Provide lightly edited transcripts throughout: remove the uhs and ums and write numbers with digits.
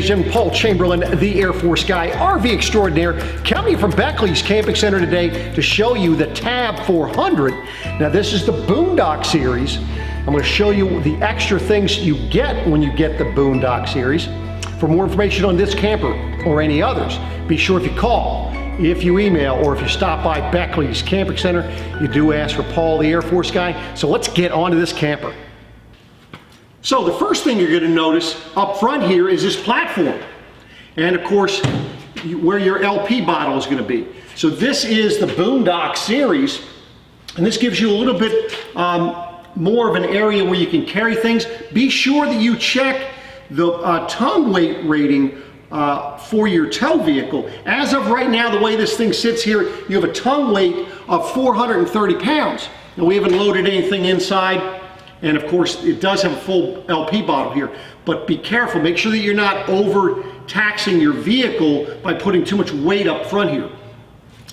ladies and gentlemen. Paul Chamberlain, the Air Force guy, RV extraordinaire, coming from Beckley's Camping Center today to show you the Tab 400. Now this is the BoonDock series. I'm going to show you the extra things you get when you get the BoonDock series. For more information on this camper or any others, be sure if you call, if you email, or if you stop by Beckley's Camping Center, you do ask for Paul, the Air Force guy. So let's get on to this camper. So the first thing you're going to notice up front here is this platform, and of course where your LP bottle is going to be. So this is the BoonDock series, and this gives you a little bit more of an area where you can carry things. Be sure that you check the tongue weight rating for your tow vehicle. As of right now, the way this thing sits here, you have a tongue weight of 430 pounds. And we haven't loaded anything inside. And of course, it does have a full LP bottle here, but be careful. Make sure that you're not overtaxing your vehicle by putting too much weight up front here.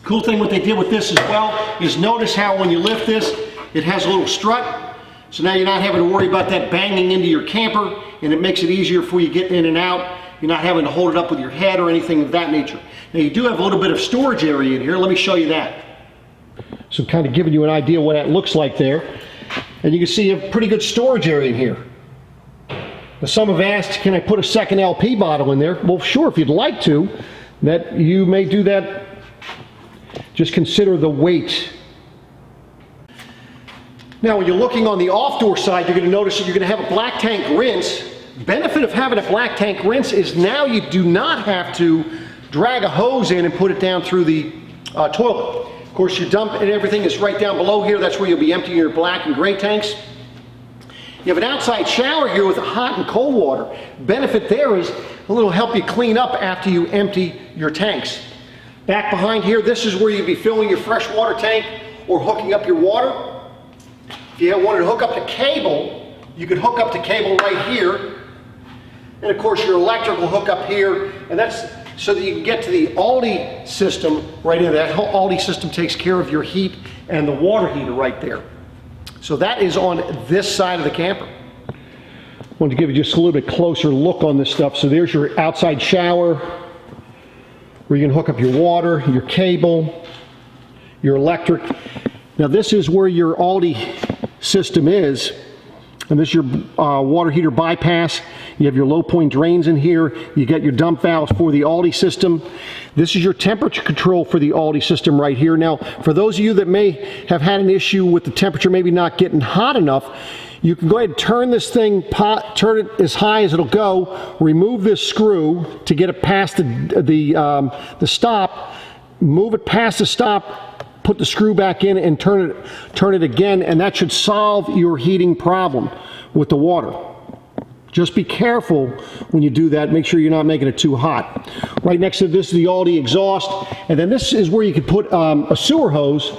Cool thing what they did with this as well is notice how when you lift this, it has a little strut. So now you're not having to worry about that banging into your camper, and it makes it easier for you getting in and out. You're not having to hold it up with your head or anything of that nature. Now you do have a little bit of storage area in here. Let me show you that. So kind of giving you an idea what that looks like there. And you can see a pretty good storage area in here. Now some have asked, can I put a second LP bottle in there? Well, sure, if you'd like to, that you may do that. Just consider the weight. Now when you're looking on the off-door side, you're going to notice that you're going to have a black tank rinse. Benefit of having a black tank rinse is now you do not have to drag a hose in and put it down through the toilet. Of course, your dump and everything is right down below here. That's where you'll be emptying your black and gray tanks. You have an outside shower here with hot and cold water. Benefit there is a little help you clean up after you empty your tanks. Back behind here, this is where you'd be filling your fresh water tank or hooking up your water. If you wanted to hook up to cable, you could hook up to cable right here. And of course, your electrical hook up here, and that's so that you can get to the Alde system right in there. That whole Alde system takes care of your heat and the water heater right there. So that is on this side of the camper. I want to give you just a little bit closer look on this stuff. So there's your outside shower where you can hook up your water, your cable, your electric. Now this is where your Alde system is. And this is your water heater bypass. You have your low point drains in here. You got your dump valves for the Alde system. This is your temperature control for the Alde system right here. Now, for those of you that may have had an issue with the temperature maybe not getting hot enough, you can go ahead and turn this thing, turn it as high as it'll go, remove this screw to get it past the stop, move it past the stop, put the screw back in and turn it again, and that should solve your heating problem with the water. Just be careful when you do that. Make sure you're not making it too hot. Right next to this is the Alde exhaust, and then this is where you could put a sewer hose.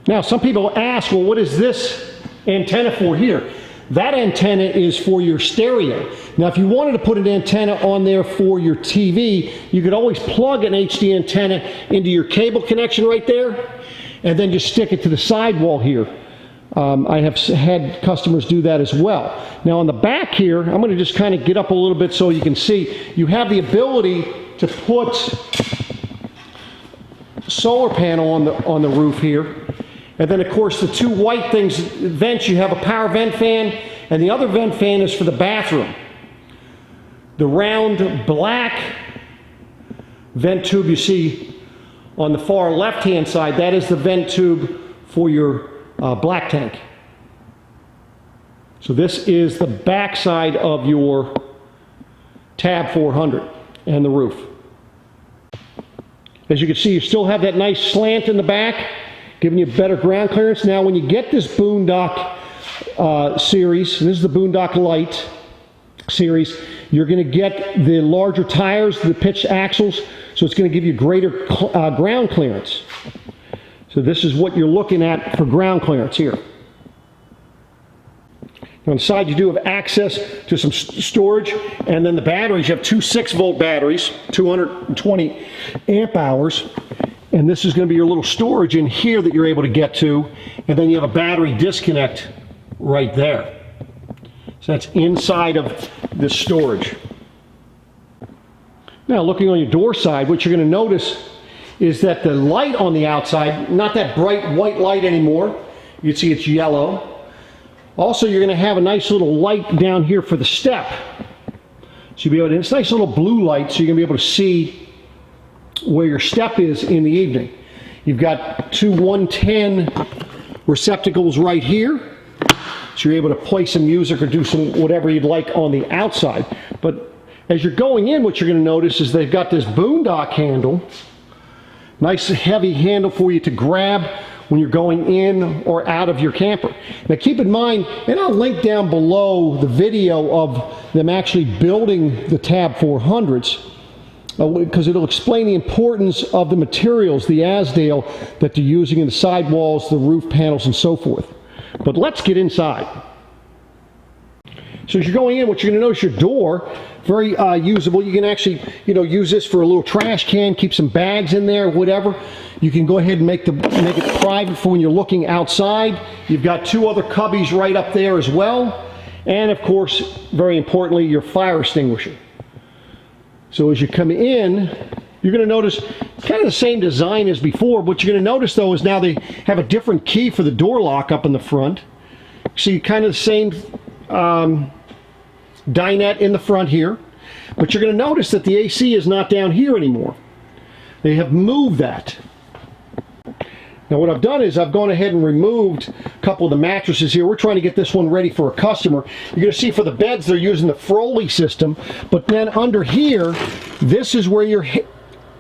Now some people ask, well, what is this antenna for here? That antenna is for your stereo. Now if you wanted to put an antenna on there for your TV, you could always plug an HD antenna into your cable connection right there, and then just stick it to the sidewall here. I have had customers do that as well. Now on the back here, I'm going to just kind of get up a little bit so you can see, you have the ability to put solar panel on the roof here. And then of course the two white things, vents, you have a power vent fan, and the other vent fan is for the bathroom. The round black vent tube you see on the far left hand side, that is the vent tube for your black tank. So this is the back side of your Tab 400 and the roof. As you can see, you still have that nice slant in the back, giving you better ground clearance. Now when you get this BoonDock series, this is the BoonDock Lite series, you're going to get the larger tires, the pitched axles, so it's going to give you greater ground clearance. So this is what you're looking at for ground clearance here. On the side you do have access to some storage, and then the batteries, you have two 6-volt batteries, 220 amp hours, and this is going to be your little storage in here that you're able to get to, and then you have a battery disconnect right there. So that's inside of this storage. Now looking on your door side, what you're going to notice is that the light on the outside, not that bright white light anymore. You can see it's yellow. Also, you're going to have a nice little light down here for the step. So you'll be able to, it's a nice little blue light, so you're going to be able to see where your step is in the evening. You've got two 110 receptacles right here, so you're able to play some music or do some whatever you'd like on the outside. But as you're going in, what you're going to notice is they've got this BoonDock handle. Nice heavy handle for you to grab when you're going in or out of your camper. Now keep in mind, and I'll link down below the video of them actually building the Tab 400s, because it'll explain the importance of the materials, the Azdale, that they're using in the sidewalls, the roof panels, and so forth. But let's get inside. So as you're going in, what you're going to notice, your door, very usable. You can actually, use this for a little trash can, keep some bags in there, whatever. You can go ahead and make it private for when you're looking outside. You've got two other cubbies right up there as well. And of course, very importantly, your fire extinguisher. So as you come in, you're going to notice kind of the same design as before. What you're going to notice though is now they have a different key for the door lock up in the front. See, kind of the same dinette in the front here, but you're going to notice that the AC is not down here anymore. They have moved that. Now what I've done is I've gone ahead and removed a couple of the mattresses here. We're trying to get this one ready for a customer. You're going to see for the beds they're using the Froli system, but then under here, this is where your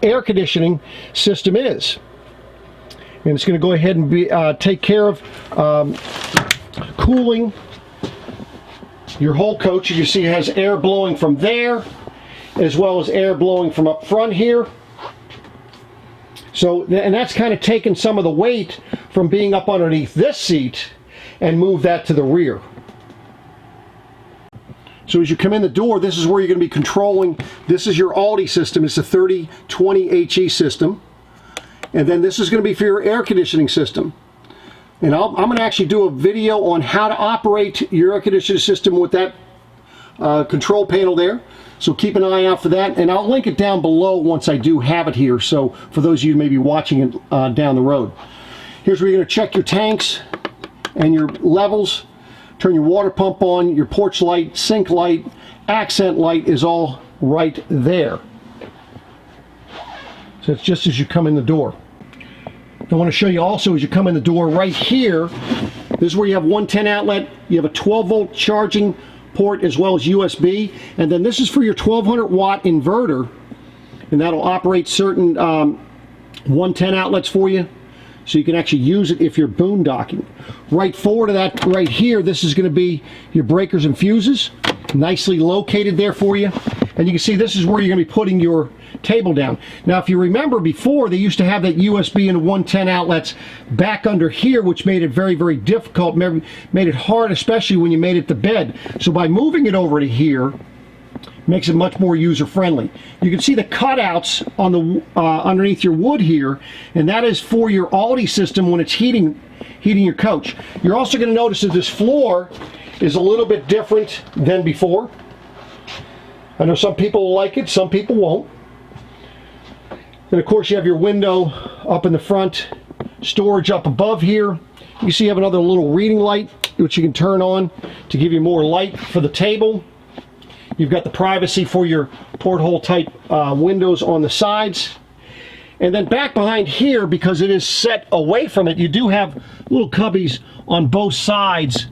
air conditioning system is. And it's going to go ahead and take care of cooling your whole coach. You see it has air blowing from there as well as air blowing from up front here. So, and that's kind of taken some of the weight from being up underneath this seat and move that to the rear. So as you come in the door, this is where you're going to be controlling. This is your Alde system. It's a 3020 HE system. And then this is going to be for your air conditioning system. And I'm going to actually do a video on how to operate your air conditioning system with that control panel there. So keep an eye out for that. And I'll link it down below once I do have it here. So for those of you who may be watching it down the road. Here's where you're going to check your tanks and your levels. Turn your water pump on, your porch light, sink light, accent light is all right there. So it's just as you come in the door. I want to show you also as you come in the door right here, this is where you have 110 outlet, you have a 12 volt charging port as well as USB, and then this is for your 1200 watt inverter, and that'll operate certain 110 outlets for you, so you can actually use it if you're boondocking. Right forward to that right here, this is going to be your breakers and fuses, nicely located there for you. And you can see this is where you're going to be putting your table down. Now if you remember before, they used to have that USB and 110 outlets back under here, which made it very, very difficult, made it hard, especially when you made it to bed. So by moving it over to here, makes it much more user-friendly. You can see the cutouts on the underneath your wood here, and that is for your Alde system when it's heating your coach. You're also going to notice that this floor is a little bit different than before. I know some people will like it, some people won't. And of course you have your window up in the front, storage up above here. You can see you have another little reading light which you can turn on to give you more light for the table. You've got the privacy for your porthole type windows on the sides. And then back behind here, because it is set away from it, you do have little cubbies on both sides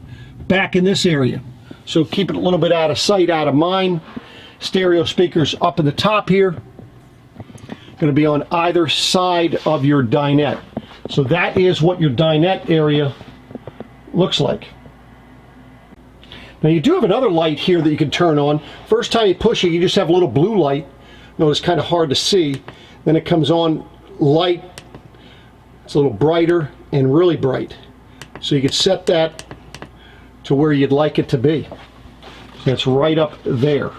back in this area. So keep it a little bit out of sight, out of mind. Stereo speakers up in the top here. Going to be on either side of your dinette. So that is what your dinette area looks like. Now you do have another light here that you can turn on. First time you push it, you just have a little blue light. Notice it's kind of hard to see. Then it comes on light. It's a little brighter and really bright. So you can set that to where you'd like it to be. So it's right up there.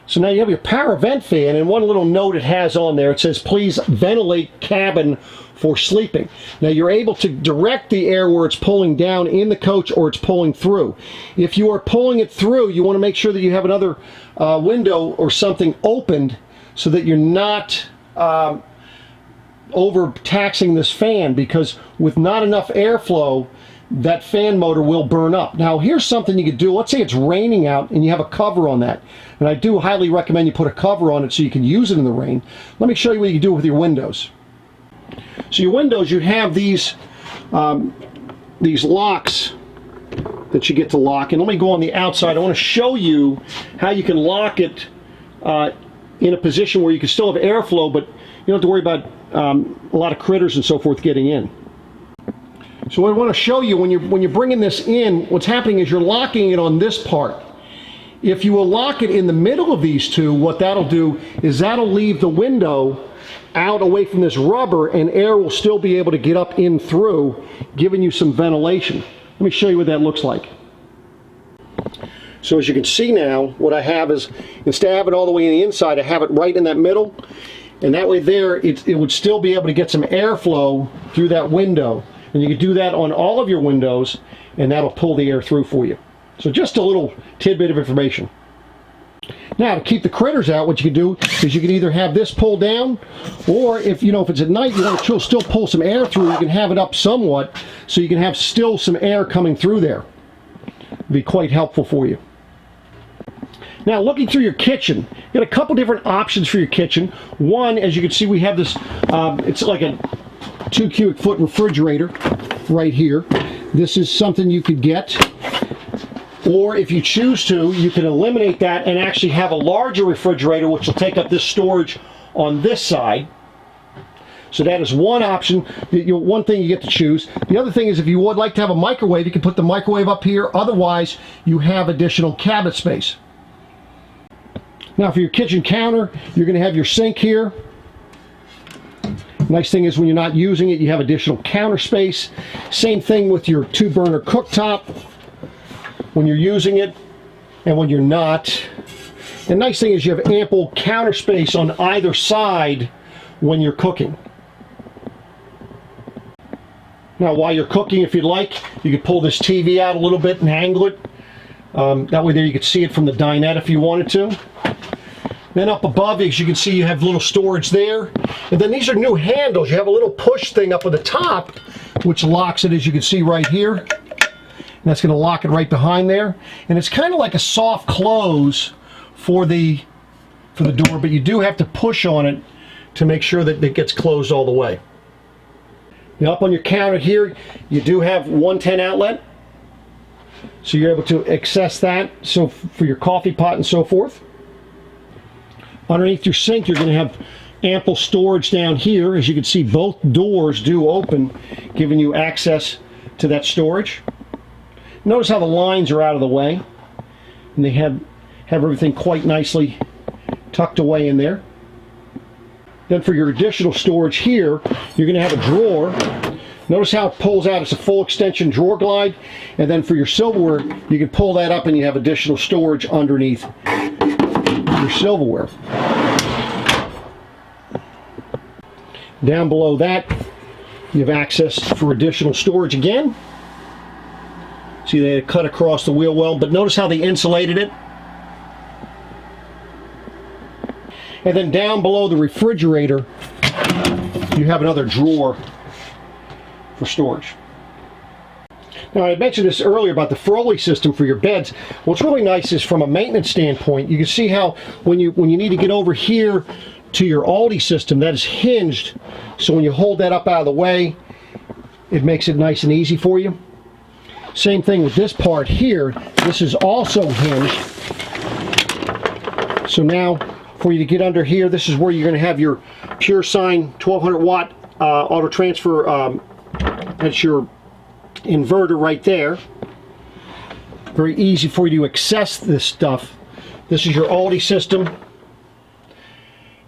So now you have your power vent fan, and one little note it has on there, it says please ventilate cabin for sleeping. Now you're able to direct the air where it's pulling down in the coach or it's pulling through. If you are pulling it through, you want to make sure that you have another window or something opened so that you're not overtaxing this fan, because with not enough airflow, that fan motor will burn up. Now here's something you could do. Let's say it's raining out and you have a cover on that. And I do highly recommend you put a cover on it so you can use it in the rain. Let me show you what you can do with your windows. So your windows, you have these locks that you get to lock. And let me go on the outside. I want to show you how you can lock it in a position where you can still have airflow, but you don't have to worry about a lot of critters and so forth getting in. So what I want to show you, when you're bringing this in, what's happening is you're locking it on this part. If you will lock it in the middle of these two, what that'll do is that'll leave the window out away from this rubber, and air will still be able to get up in through, giving you some ventilation. Let me show you what that looks like. So as you can see now, what I have is, instead of having it all the way in the inside, I have it right in that middle, and that way there, it would still be able to get some airflow through that window. And you can do that on all of your windows, and that'll pull the air through for you. So just a little tidbit of information. Now, to keep the critters out, what you can do is you can either have this pulled down, or if it's at night, you want to still pull some air through, you can have it up somewhat, so you can have still some air coming through there. It'd be quite helpful for you. Now, looking through your kitchen, you got a couple different options for your kitchen. One, as you can see, we have this, it's like a 2 cubic foot refrigerator right here. This is something you could get, or if you choose to, you can eliminate that and actually have a larger refrigerator, which will take up this storage on this side. So that is one option, one thing you get to choose. The other thing is, if you would like to have a microwave, you can put the microwave up here. Otherwise, you have additional cabinet space. Now for your kitchen counter, you're going to have your sink here. Nice thing is, when you're not using it, you have additional counter space. Same thing with your 2-burner cooktop, when you're using it and when you're not. The nice thing is you have ample counter space on either side when you're cooking. Now while you're cooking, if you'd like, you could pull this TV out a little bit and angle it. That way there you could see it from the dinette if you wanted to. Then up above, as you can see, you have little storage there. And then these are new handles. You have a little push thing up at the top, which locks it, as you can see right here. And that's going to lock it right behind there. And it's kind of like a soft close for the door, but you do have to push on it to make sure that it gets closed all the way. Now up on your counter here, you do have 110 outlet. So you're able to access that, so for your coffee pot and so forth. Underneath your sink, you're going to have ample storage down here. As you can see, both doors do open, giving you access to that storage. Notice how the lines are out of the way, and they have everything quite nicely tucked away in there. Then for your additional storage here, you're going to have a drawer. Notice how it pulls out. It's a full extension drawer glide. And then for your silverware, you can pull that up and you have additional storage underneath your silverware. Down below that, you have access for additional storage again. See, they cut across the wheel well, but notice how they insulated it. And then down below the refrigerator, you have another drawer for storage. Now, I mentioned this earlier about the Froli system for your beds. What's really nice is, from a maintenance standpoint, you can see how when you need to get over here to your Alde system, that is hinged. So when you hold that up out of the way, it makes it nice and easy for you. Same thing with this part here. This is also hinged. So now, for you to get under here, this is where you're going to have your Pure Sine 1200 watt auto transfer. That's your inverter right there. Very easy for you to access this stuff. This is your Alde system.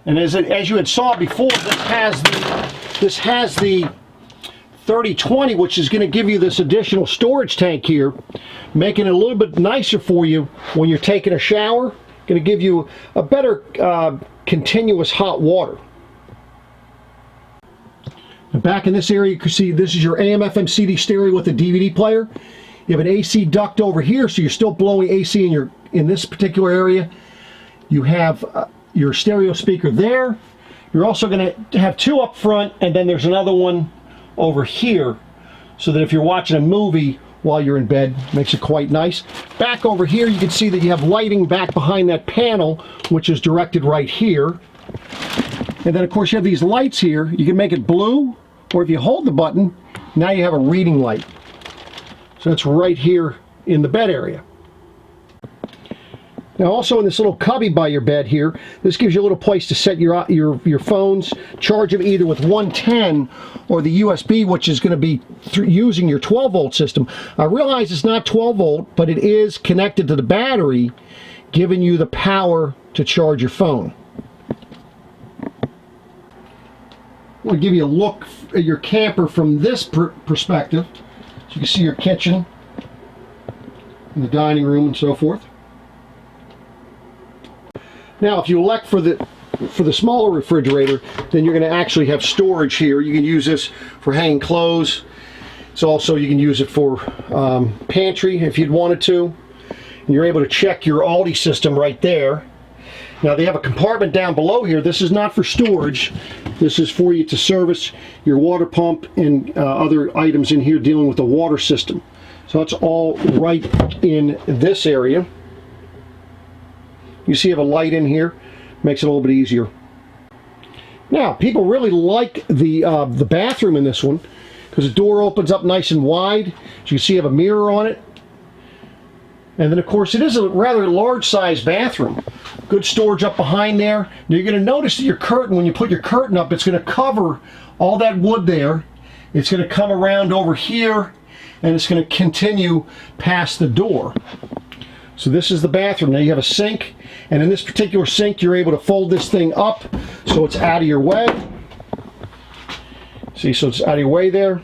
And as you had saw before, this has the 3020, which is going to give you this additional storage tank here, making it a little bit nicer for you when you're taking a shower. Going to give you a better continuous hot water. And back in this area, you can see this is your AM/FM CD stereo with a DVD player. You have an AC duct over here, so you're still blowing AC in this particular area. You have your stereo speaker there. You're also going to have two up front, and then there's another one over here, so that if you're watching a movie while you're in bed, makes it quite nice. Back over here, you can see that you have lighting back behind that panel, which is directed right here. And then, of course, you have these lights here. You can make it blue, or if you hold the button, now you have a reading light. So that's right here in the bed area. Now, also in this little cubby by your bed here, this gives you a little place to set your phones, charge them either with 110 or the USB, which is going to be using your 12-volt system. I realize it's not 12-volt, but it is connected to the battery, giving you the power to charge your phone. I want to give you a look at your camper from this perspective. So you can see your kitchen and the dining room and so forth. Now, if you elect for the smaller refrigerator, then you're going to actually have storage here. You can use this for hanging clothes. It's also, you can use it for pantry if you'd wanted to. And you're able to check your Alde system right there. Now, they have a compartment down below here. This is not for storage. This is for you to service your water pump and other items in here dealing with the water system. So it's all right in this area. You see you have a light in here, makes it a little bit easier. Now, people really like the bathroom in this one because the door opens up nice and wide. As you can see, you have a mirror on it. And then, of course, it is a rather large-sized bathroom. Good storage up behind there. Now, you're going to notice that your curtain, when you put your curtain up, it's going to cover all that wood there. It's going to come around over here, and it's going to continue past the door. So this is the bathroom. Now you have a sink, and in this particular sink, you're able to fold this thing up so it's out of your way. See, so it's out of your way there.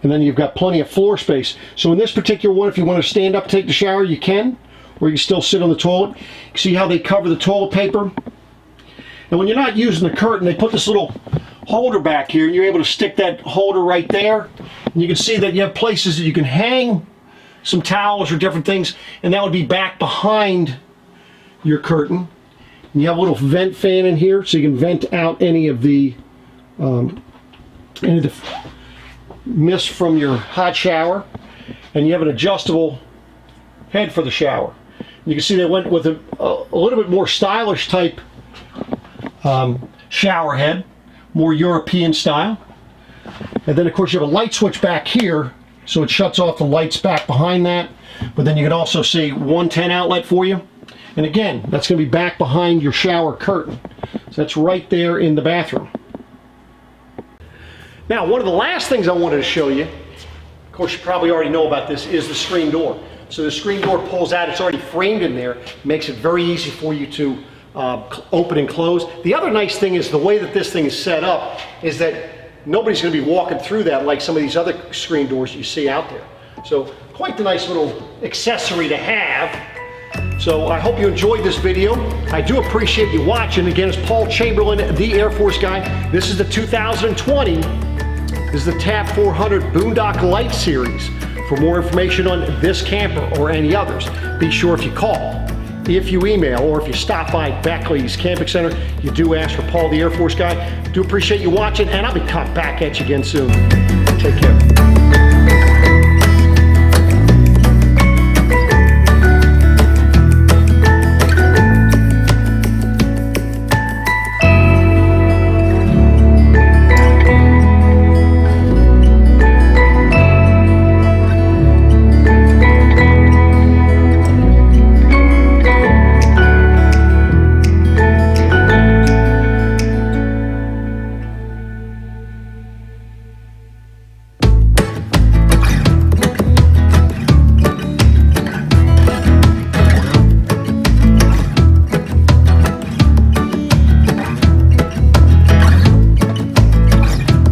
And then you've got plenty of floor space. So in this particular one, if you want to stand up, take the shower, you can, or you can still sit on the toilet. You see how they cover the toilet paper? And when you're not using the curtain, they put this little holder back here, and you're able to stick that holder right there. And you can see that you have places that you can hang some towels or different things, and that would be back behind your curtain. And you have a little vent fan in here, so you can vent out any of the mist from your hot shower. And you have an adjustable head for the shower. You can see they went with a little bit more stylish type shower head, more European style. And then, of course, you have a light switch back here, so it shuts off the lights back behind that. But then you can also see 110 outlet for you. And again, that's going to be back behind your shower curtain. So that's right there in the bathroom. Now, one of the last things I wanted to show you, of course you probably already know about this, is the screen door. So the screen door pulls out, it's already framed in there, makes it very easy for you to open and close. The other nice thing is the way that this thing is set up is that nobody's going to be walking through that like some of these other screen doors you see out there. So quite the nice little accessory to have. So I hope you enjoyed this video. I do appreciate you watching. Again, it's Paul Chamberlain, the Air Force guy. This is the 2020. This is the TAP 400 BoonDock Lite series. For more information on this camper or any others, be sure if you call, if you email, or if you stop by Beckley's Camping Center, you do ask for Paul, the Air Force guy. Do appreciate you watching, and I'll be back at you again soon. Take care.